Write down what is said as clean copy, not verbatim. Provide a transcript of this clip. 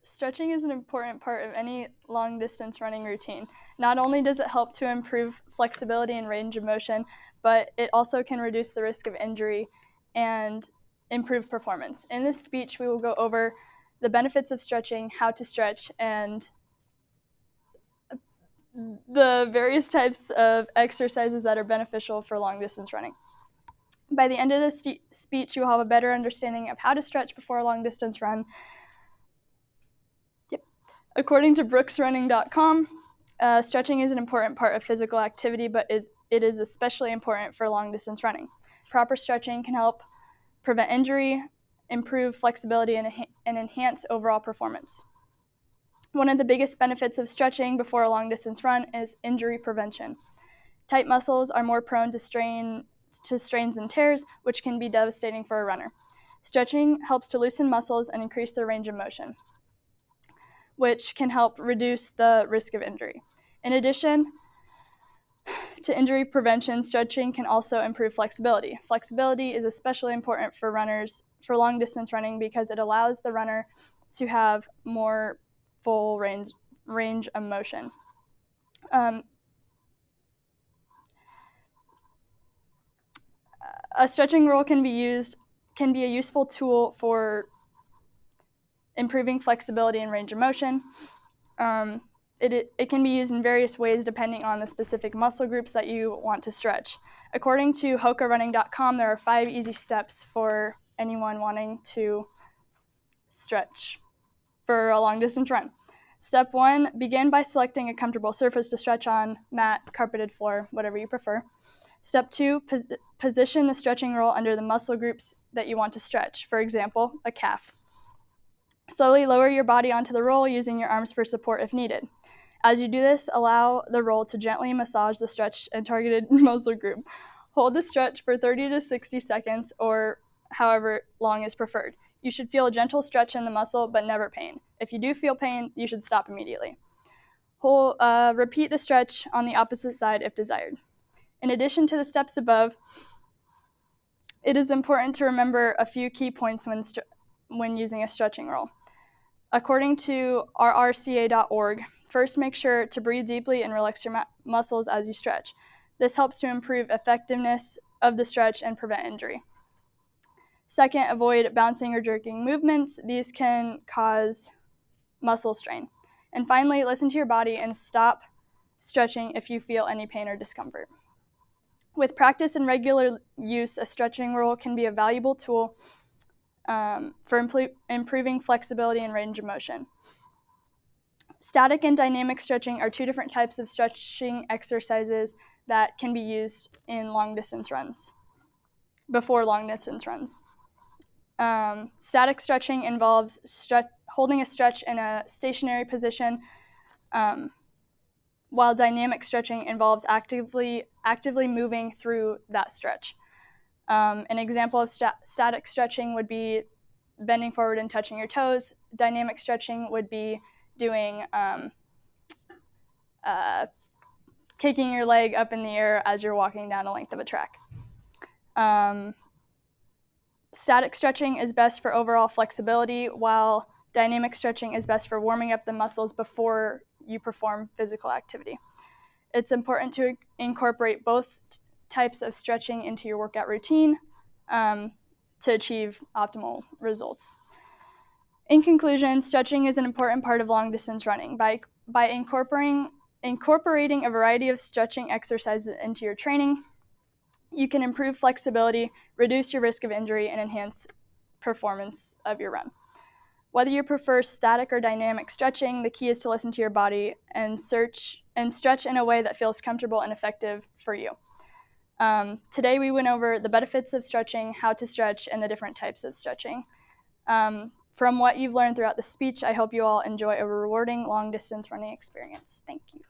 Stretching is an important part of any long-distance running routine. Not only does it help to improve flexibility and range of motion, but it also can reduce the risk of injury and improve performance. In this speech, we will go over the benefits of stretching, how to stretch, and the various types of exercises that are beneficial for long-distance running. By the end of this speech, you will have a better understanding of how to stretch before a long-distance run. According to brooksrunning.com, stretching is an important part of physical activity, but it is especially important for long-distance running. Proper stretching can help prevent injury, improve flexibility, and enhance overall performance. One of the biggest benefits of stretching before a long-distance run is injury prevention. Tight muscles are more prone to strains and tears, which can be devastating for a runner. Stretching helps to loosen muscles and increase their range of motion, which can help reduce the risk of injury. In addition to injury prevention, stretching can also improve flexibility. Flexibility is especially important for runners for long-distance running because it allows the runner to have more full range of motion. A stretching roll can be a useful tool for improving flexibility and range of motion. It can be used in various ways depending on the specific muscle groups that you want to stretch. According to hokarunning.com, there are 5 easy steps for anyone wanting to stretch for a long-distance run. Step 1, begin by selecting a comfortable surface to stretch on, mat, carpeted floor, whatever you prefer. Step 2, position the stretching roll under the muscle groups that you want to stretch, for example, a calf. Slowly lower your body onto the roll using your arms for support if needed. As you do this, allow the roll to gently massage the stretched and targeted muscle group. Hold the stretch for 30 to 60 seconds or however long is preferred. You should feel a gentle stretch in the muscle, but never pain. If you do feel pain, you should stop immediately. Repeat the stretch on the opposite side if desired. In addition to the steps above, it is important to remember a few key points when using a stretching roll. According to rrca.org, first make sure to breathe deeply and relax your muscles as you stretch. This helps to improve effectiveness of the stretch and prevent injury. Second, avoid bouncing or jerking movements. These can cause muscle strain. And finally, listen to your body and stop stretching if you feel any pain or discomfort. With practice and regular use, a stretching roll can be a valuable tool for improving flexibility and range of motion. Static and dynamic stretching are 2 different types of stretching exercises that can be used in long-distance runs, before long-distance runs. Static stretching involves holding a stretch in a stationary position, while dynamic stretching involves actively moving through that stretch. An example of static stretching would be bending forward and touching your toes. Dynamic stretching would be doing kicking your leg up in the air as you're walking down the length of a track. Static stretching is best for overall flexibility, while dynamic stretching is best for warming up the muscles before you perform physical activity. It's important to incorporate both types of stretching into your workout routine to achieve optimal results. In conclusion, stretching is an important part of long-distance running. By incorporating a variety of stretching exercises into your training, you can improve flexibility, reduce your risk of injury, and enhance performance of your run. Whether you prefer static or dynamic stretching, the key is to listen to your body and stretch in a way that feels comfortable and effective for you. Today we went over the benefits of stretching, how to stretch, and the different types of stretching. From what you've learned throughout the speech, I hope you all enjoy a rewarding long-distance running experience. Thank you.